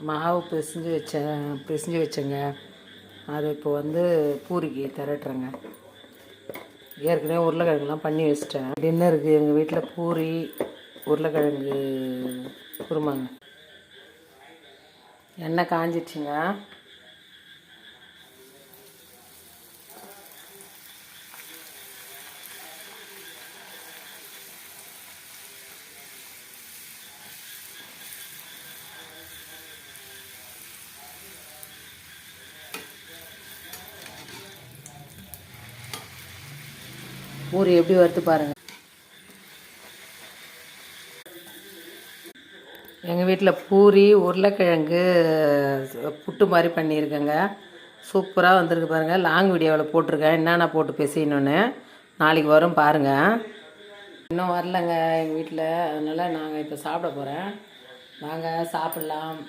மாவு பிசைஞ்சு வச்சேங்க. அதை இப்போ வந்து பூரிக்கு திரட்டுறேங்க. ஏற்கனவே உருளைக்கிழங்குலாம் பண்ணி வச்சிட்டேன். டின்னருக்கு எங்கள் வீட்டில் பூரி உருளைக்கிழங்கு குருமாங்க. எண்ணெய் காஞ்சிடுச்சுங்க. பூரி எப்படி வறுத்து பாருங்கள். எங்கள் வீட்டில் பூரி உருளைக்கிழங்கு புட்டு மாதிரி பண்ணியிருக்கேங்க. சூப்பராக வந்திருக்கு பாருங்கள். லாங் வீடியோவில் போட்டிருக்கேன் என்னென்ன போட்டு பிசையணுன்னு. நாளைக்கு வரும் பாருங்கள். இன்னும் வரலைங்க எங்கள் வீட்டில், அதனால் நாங்கள் இப்போ சாப்பிட போகிறேன். வாங்க சாப்பிட்லாம்.